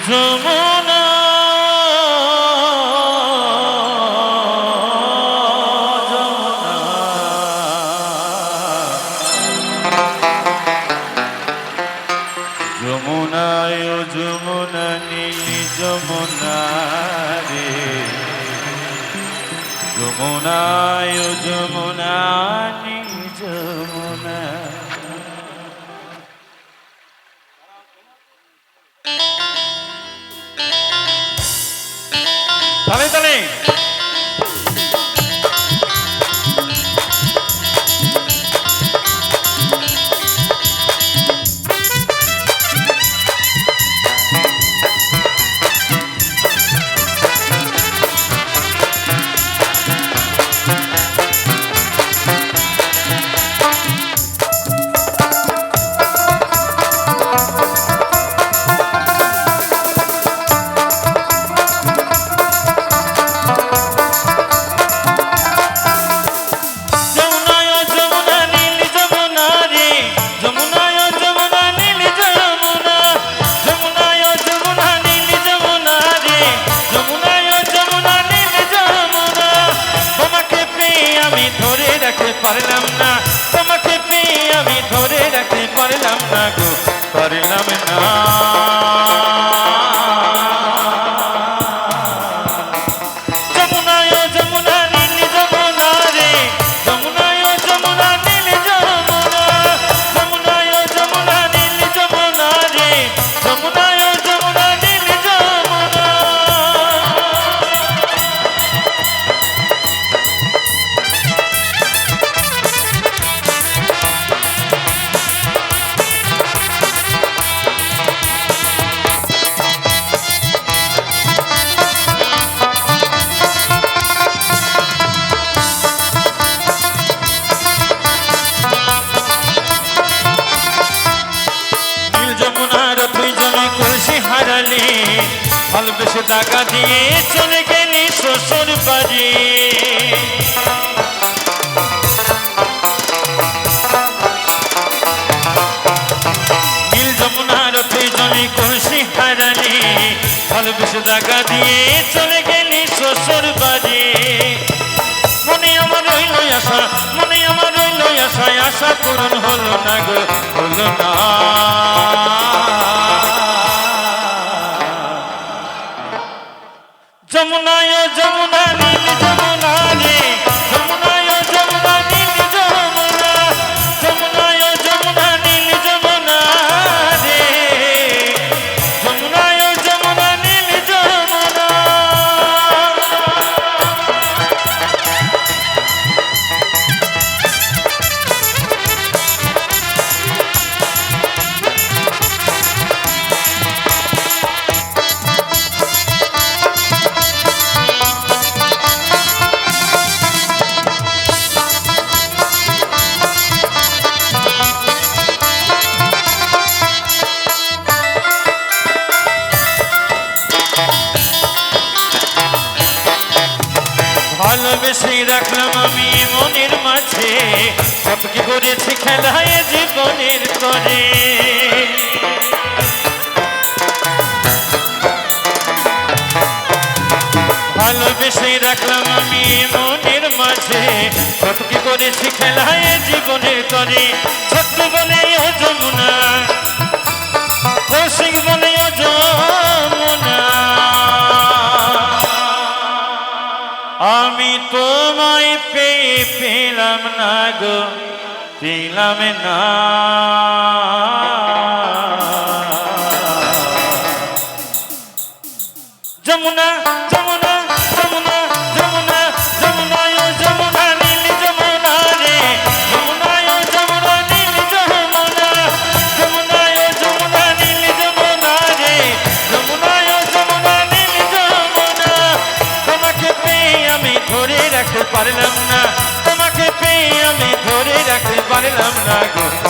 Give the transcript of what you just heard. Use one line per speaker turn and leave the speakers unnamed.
যমুনা যমুনায় যমুনা নীলি যমুনা রে যমুনায় যমুনা নীলি যমুনা তালে তালে পারলাম না তোমাকে পেয়ে আমি ধরে রাখতে পারলাম না গো পারলাম না যমুনায় যমুনা নীল যমুনা রে যমুনায় যমুনা নীল যমুনা যমুনায় যমুনা নীল যমুনা রে যমুনায় যমুনা নীল যমুনা ভালোবেসে টাকা দিয়ে চলে গেলি শ্বশুর বাড়ি নীল যমুনার জমি কলসি হারালি ভালোবেসে টাকা দিয়ে চলে গেলি শ্বশুর বাড়ি মনে আমার রইল আশা মনে আমার রইল আশায় আশা পূরণ হলো না গো হলো না যমুনায় যমুনা নীল যমুনা রে যমুনায় যমুনা নীল যমুনা যমুনায় যমুনা নীল যমুনা রে যমুনায় যমুনা নীল যমুনা ভালোবেসে রাখলাম আমি মনের মাঝে কত কি করেছি খেলায় জীবনের করে ভালোবেসে রাখলাম আমি মনের মাঝে কত কি করেছি খেলায় জীবনের করে ছোট্ট বলে ও যমুনা কৌশিক বলে ও যমুনা আমি তোমায় পেয়ে পেলাম না গো পেলাম না যমুনা যমুনা যমুনা যমুনা যমুনায় যমুনা নীল যমুনা রে যমুনায় যমুনা নীল যমুনা যমুনায় যমুনা নীল যমুনা রে যমুনায় যমুনা নীল যমুনা তোমাকে পেয়ে আমি ধরে রাখতে পারলাম না তোমাকে পেয়ে আমি ধরে রাখতে পারলাম না গো